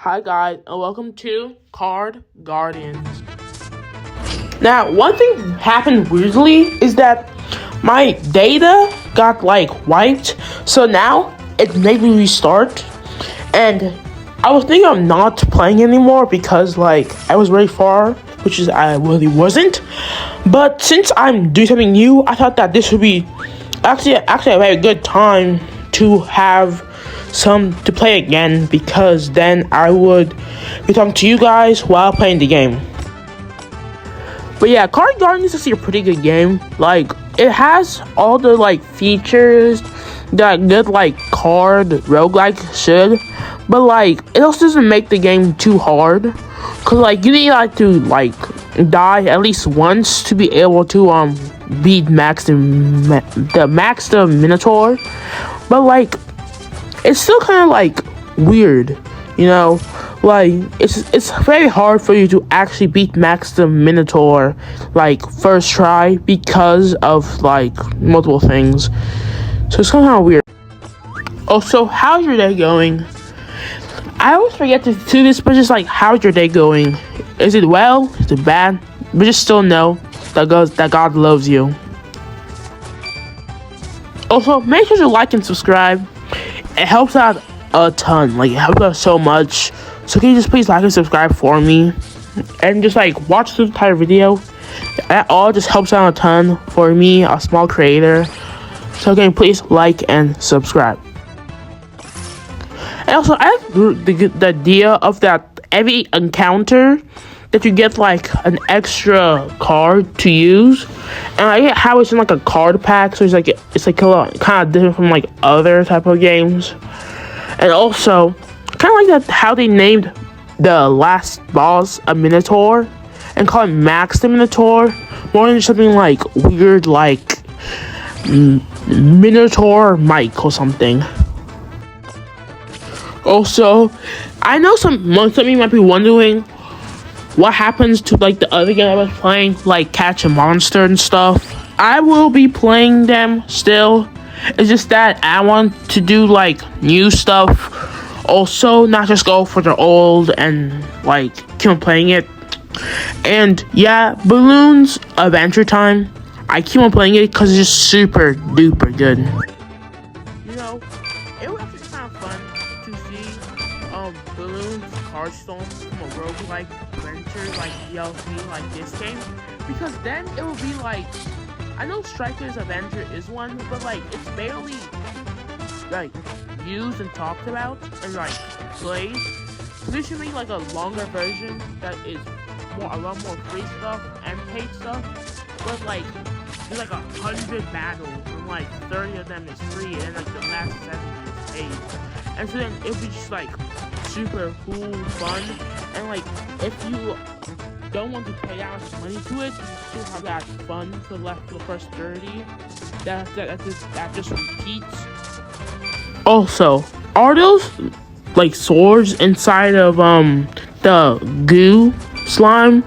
Hi guys, and welcome to Card Guardians. Now, one thing that happened weirdly is that my data got wiped, so now it made me restart, and I was thinking of not playing anymore because I was very far, which is I really wasn't. But since I'm doing something new, I thought that this would be actually a very good time to have some to play again, because then I would be talking to you guys while playing the game. But yeah, Card Guardians is actually a pretty good game. It has all the features that good card roguelike should, but it also doesn't make the game too hard, cause you need to die at least once to be able to beat the Minotaur. But it's still kind of weird, you know. It's very hard for you to actually beat Max the Minotaur first try because of multiple things. So it's kind of weird. Also, how's your day going? I always forget to do this, but just how's your day going? Is it well? Is it bad? But just still know that God loves you. Also, make sure to like and subscribe. It helps out a ton. It helps out so much. So can you just please like and subscribe for me? And just watch the entire video. That all just helps out a ton for me, a small creator. So can you please like and subscribe? And also, I like the idea of that every encounter that you get an extra card to use, and I get how it's in a card pack, so it's kind of different from other type of games. And also, kind of that how they named the last boss a Minotaur and call it Max the Minotaur, more than something weird Minotaur Mike or something. Also, I know some of you might be wondering what happens to the other game I was playing, Catch a Monster and stuff. I will be playing them still. It's just that I want to do new stuff. Also, not just go for the old and keep on playing it. And yeah, Balloons Adventure Time, I keep on playing it because it's just super duper good. You know, it was actually kind of fun to see Balloons Cardstorm from a roguelike adventure DLC this game, because then it will be I know Strikers Adventure is one, but it's barely used and talked about and played. So this should be a longer version that is a lot more free stuff and paid stuff, but there's 100 battles and 30 of them is free, and the last 70 is paid. And so then it'll be just super cool, fun, and if you don't want to pay that much money to it, you still have that fun for the first 30 that just repeats. Also, are those swords inside of the goo slime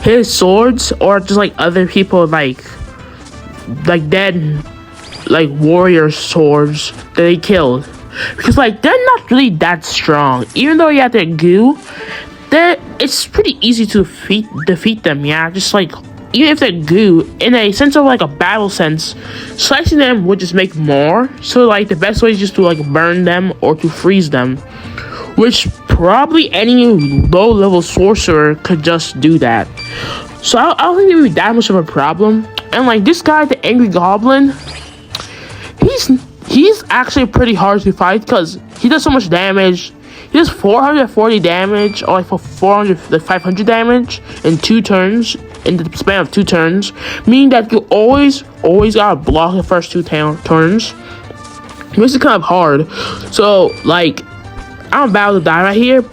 his swords, or just other people dead warrior swords that they killed? Because they're not really that strong, even though you have that goo. It's pretty easy to defeat them, yeah. Just even if they're goo, in a sense of a battle sense, slicing them would just make more. So the best way is just to burn them or to freeze them, which probably any low level sorcerer could just do that. So I don't think it would be that much of a problem. And this guy, the Angry Goblin, he's actually pretty hard to fight because he does so much damage. He does 440 damage, or 500 damage in 2 turns, in the span of 2 turns, meaning that you always gotta block the first 2 turns. This is kind of hard. So I'm about to die right here,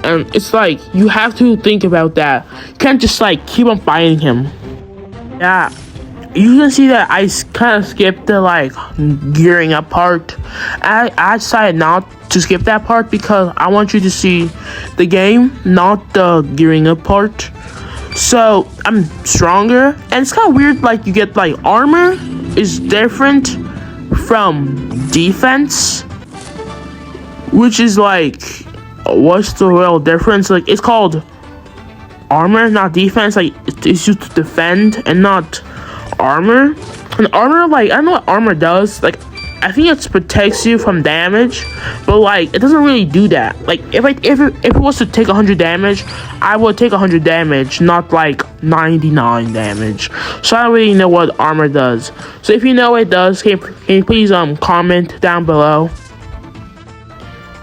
and it's you have to think about that. You can't just keep on fighting him. Yeah. You can see that I kind of skipped the gearing up part. I decided not to skip that part because I want you to see the game, not the gearing up part. So I'm stronger, and it's kind of weird. You get armor is different from defense, which is what's the real difference? Like, it's called armor, not defense. Like, it's used to defend and not armor. And armor, like, I don't know what armor does. Like, I think it protects you from damage, but like, it doesn't really do that. Like, if it was to take 100 damage, I would take 100 damage, not like 99 damage. So I don't really know what armor does. So if you know what it does, can you please comment down below.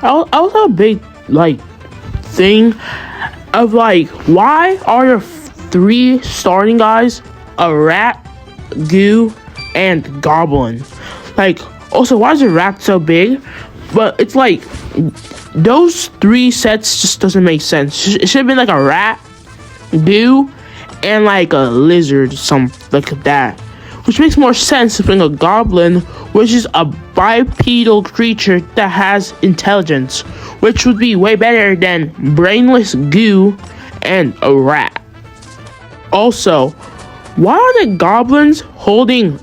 I also have a big like thing of like, why are your 3 starting guys a rat, goo, and goblin? Like, also, why is the rat so big? But it's like, those 3 sets just doesn't make sense. It should have been like a rat, goo, and like a lizard, something like that. Which makes more sense than a goblin, which is a bipedal creature that has intelligence, which would be way better than brainless goo and a rat. Also, why are the goblins holding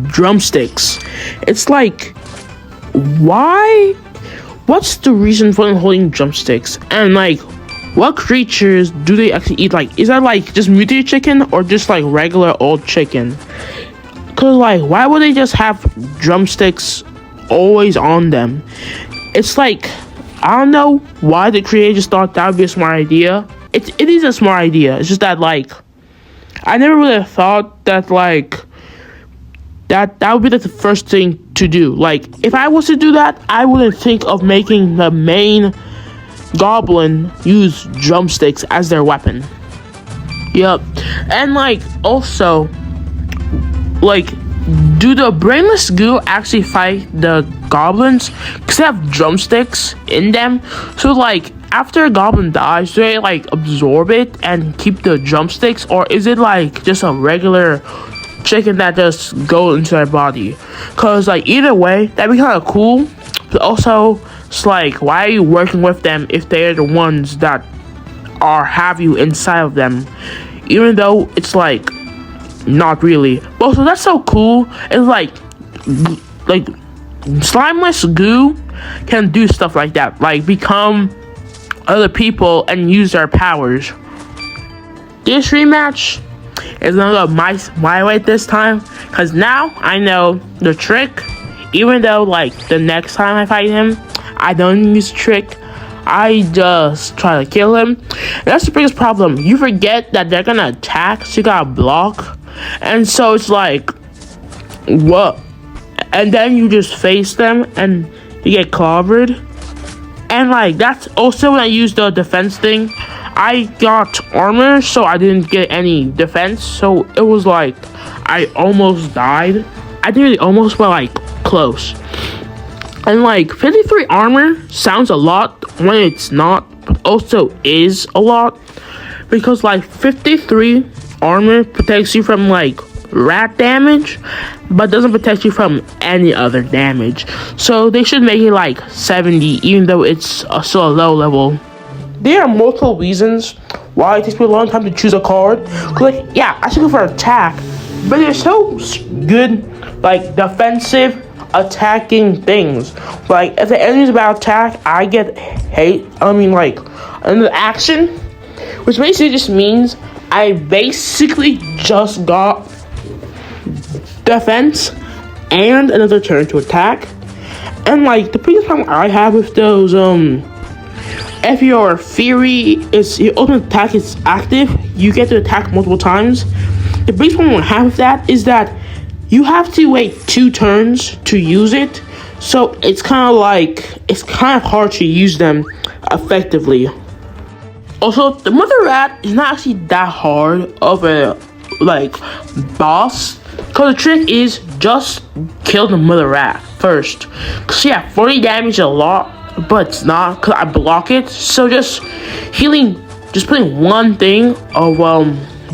drumsticks? It's like, why? What's the reason for them holding drumsticks? And like, what creatures do they actually eat? Like, is that like just mutated chicken or just like regular old chicken? Cause like, why would they just have drumsticks always on them? It's like, I don't know why the creator just thought that would be a smart idea. It is a smart idea. It's just that like, I never really thought that like that would be like the first thing to do. Like, if I was to do that, I wouldn't think of making the main goblin use drumsticks as their weapon. Yep. And like, also, like, do the brainless goo actually fight the goblins? Because they have drumsticks in them. So like, after a goblin dies, do they like absorb it and keep the drumsticks? Or is it like just a regular chicken that just go into their body? Because like, either way, that'd be kind of cool. But also, it's like, why are you working with them if they're the ones that have you inside of them? Even though it's like, not really. But also, that's so cool. It's like slimeless goo can do stuff like that. Like, become other people and use their powers. This rematch is gonna go my way this time, because now I know the trick. Even though like the next time I fight him, I don't use trick, I just try to kill him. And that's the biggest problem. You forget that they're gonna attack, so you gotta block. And so it's like, what? And then you just face them and you get clobbered. And like, that's also when I use the defense thing. I got armor, so I didn't get any defense. So it was like, I almost died. I didn't really almost, but like, close. And like, 53 armor sounds a lot when it's not, but also is a lot. Because like, 53 armor protects you from like rat damage, but doesn't protect you from any other damage. So they should make it like 70, even though it's still a low level. There are multiple reasons why it takes me a long time to choose a card. Like, yeah, I should go for attack, but there's so good like defensive attacking things. Like, if the enemy's about attack, I get like under action, which basically just means I basically just got defense and another turn to attack. And like, the biggest problem I have with those if your your ultimate attack is active, you get to attack multiple times. The biggest problem I have with that is that you have to wait 2 turns to use it. So it's kind of hard to use them effectively. Also, the mother rat is not actually that hard of a like boss, because the trick is just kill the mother rat first. Cause yeah, 40 damage is a lot, but it's not, cause I block it. So just putting 1 thing of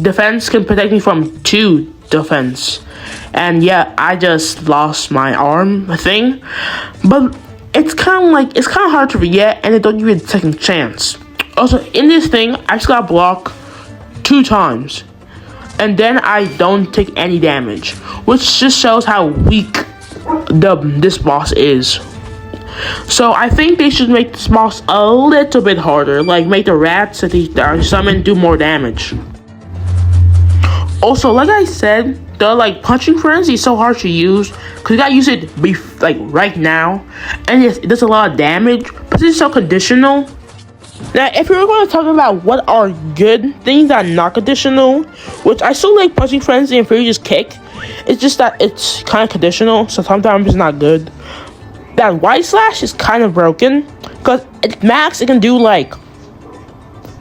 defense can protect me from 2 defense. And yeah, I just lost my arm thing, but it's kind of hard to forget, and they don't give you a second chance. Also, in this thing, I just got blocked 2 times, and then I don't take any damage, which just shows how weak this boss is. So I think they should make this boss a little bit harder. Like make the rats that they summon do more damage. Also, like I said, the like punching frenzy is so hard to use because you gotta use it like right now, and it does a lot of damage, but it's so conditional. Now, if we were going to talk about what are good things that are not conditional, which I still like punching frenzy and Furious Kick, it's just that it's kind of conditional, so sometimes it's not good. That White Slash is kind of broken because at max it can do like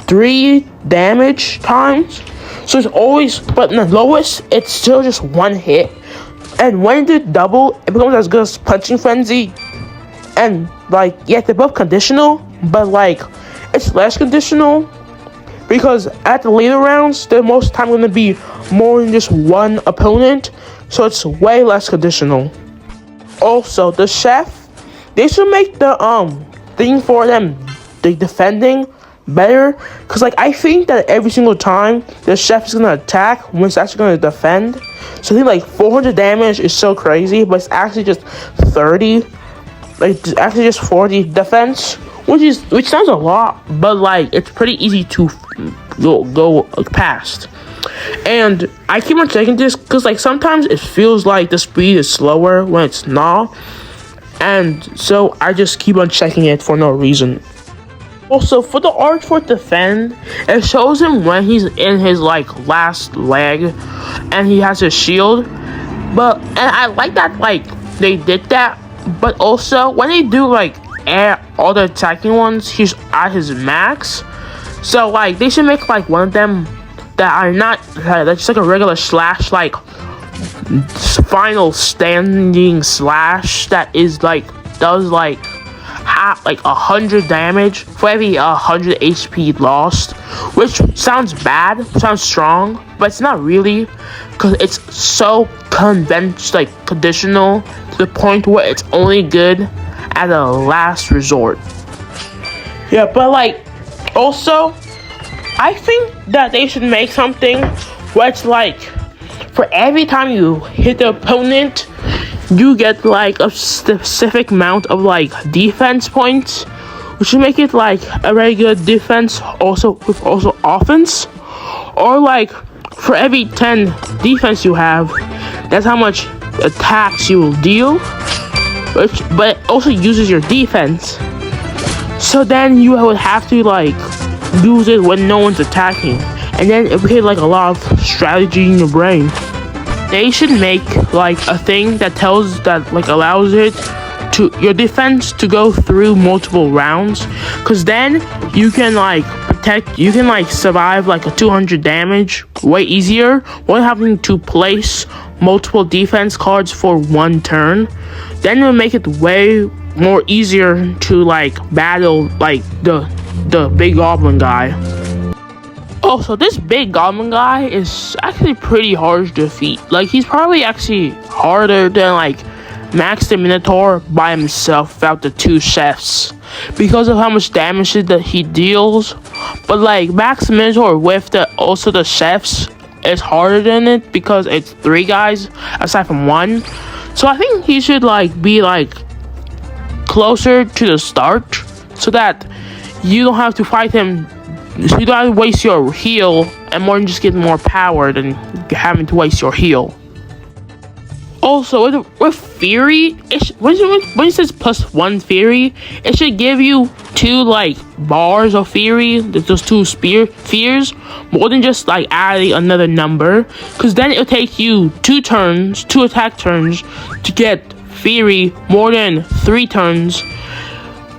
3 damage times. So it's always, but in the lowest, it's still just 1 hit. And when you do double, it becomes as good as Punching Frenzy. And, like, yeah, they're both conditional, but, like, it's less conditional. Because at the later rounds, they're most of the time going to be more than just one opponent. So it's way less conditional. Also, the chef, they should make the, thing for them, the defending, better, because like I think that every single time the chef is gonna attack when it's actually gonna defend. So I think like 400 damage is so crazy, but it's actually just 30, like it's actually just 40 defense, which sounds a lot, but like it's pretty easy to go past. And I keep on checking this because like sometimes it feels like the speed is slower when it's not, and so I just keep on checking it for no reason. Also, for the Archfort Defend, it shows him when he's in his like last leg and he has his shield. But and I like that like they did that. But also when they do like all the attacking ones, he's at his max. So like they should make like one of them that are not that's just like a regular slash, like final standing slash that is like does like 100 damage for every 100 HP lost, which sounds bad, sounds strong, but it's not really, because it's so conditional to the point where it's only good at a last resort. Yeah, but like also I think that they should make something where it's like for every time you hit the opponent you get like a specific amount of like defense points, which would make it like a very good defense also with also offense. Or like for every 10 defense you have, that's how much attacks you will deal, but it also uses your defense. So then you would have to like use it when no one's attacking, and then it would hit like a lot of strategy in your brain. They should make like a thing that allows it to your defense to go through multiple rounds, because then you can like survive like a 200 damage way easier without having to place multiple defense cards for one turn. Then it'll make it way more easier to like battle like the big goblin guy. Also, this big goblin guy is actually pretty hard to defeat. Like, he's probably actually harder than, like, Max the Minotaur by himself without the 2 chefs, because of how much damage that he deals. But, like, Max the Minotaur with also the chefs is harder than it because it's 3 guys aside from 1. So I think he should, like, be, like, closer to the start so that you don't have to fight him. So you don't have to waste your heal, and more than just getting more power than having to waste your heal. Also, with Fury, when it says +1 Fury, it should give you 2 like bars of Fury, those 2 spheres, more than just like adding another number. Because then it'll take you 2 attack turns to get Fury more than 3 turns.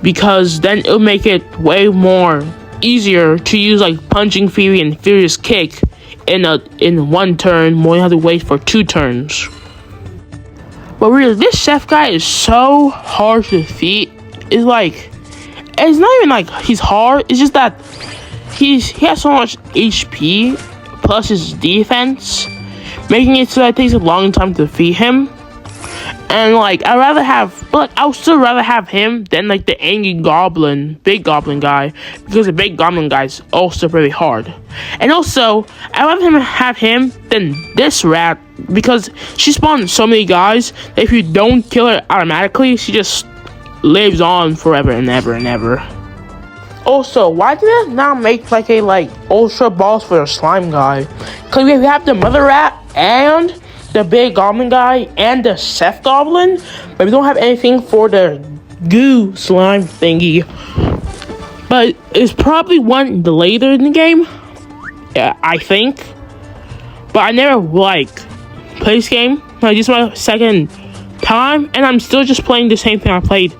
Because then it'll make it way more easier to use like Punching Fury and Furious Kick in 1 turn, more than have to wait for 2 turns. But really, this chef guy is so hard to defeat. It's not even like he's hard, it's just that he has so much HP plus his defense, making it so that it takes a long time to defeat him. And like I would still rather have him than like the angry big goblin guy, because the big goblin guy is also pretty hard. And also I'd rather have him than this rat, because she spawns so many guys that if you don't kill her automatically, she just lives on forever and ever and ever. Also, why did it not make like a ultra balls for the slime guy? Cause we have the mother rat and the big goblin guy and the Seth goblin, but we don't have anything for the goo slime thingy. But it's probably one later in the game. Yeah, I think. But I never played this game. This is my second time, and I'm still just playing the same thing I played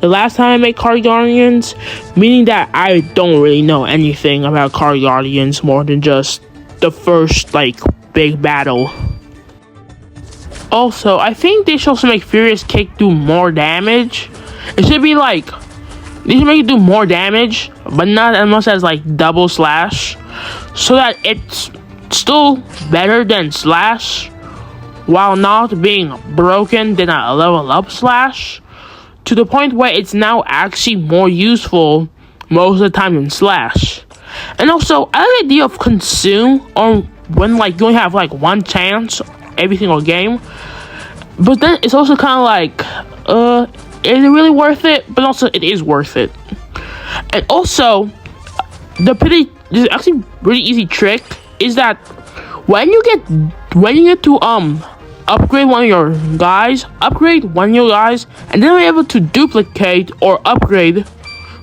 the last time I made Card Guardians, meaning that I don't really know anything about Card Guardians more than just the first big battle. Also, I think they should also make Furious Kick do more damage. It should be they should make it do more damage, but not as much as double slash, so that it's still better than slash while not being broken than a level up slash, to the point where it's now actually more useful most of the time than slash. And also, I like the idea of consume on when you only have one chance every single game, but then it's also kind of is it really worth it? But also it is worth it. And also this actually really easy trick is that when you get to upgrade one of your guys, and then you're able to duplicate or upgrade.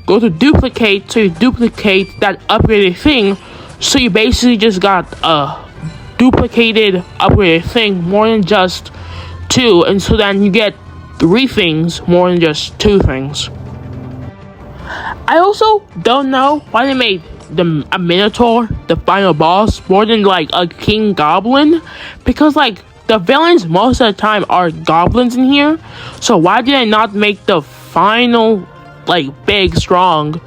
Go to duplicate, so you duplicate that upgraded thing, so you basically just got a duplicated upgraded thing more than just 2, and so then you get 3 things more than just 2 things. I also don't know why they made a Minotaur the final boss more than a King Goblin, because the villains most of the time are goblins in here. So why did I not make the final big strong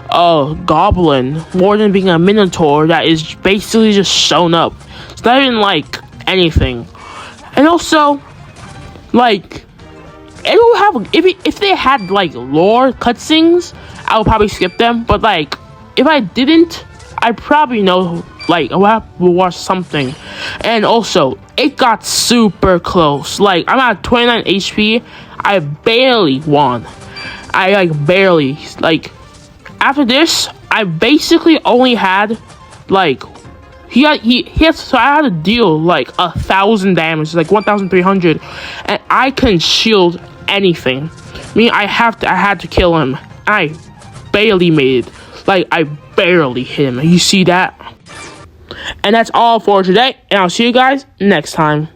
goblin more than being a Minotaur that is basically just shown up? It's not even anything. And also it will have if they had lore cutscenes, I would probably skip them. But if I didn't, I probably know I will have to watch something. And also, it got super close. I'm at 29 HP. I barely won. I barely after this, I basically only had he has, so I had to deal 1,000 damage, 1,300, and I couldn't shield anything. I mean, I had to kill him. I barely made it. I barely hit him. You see that? And that's all for today, and I'll see you guys next time.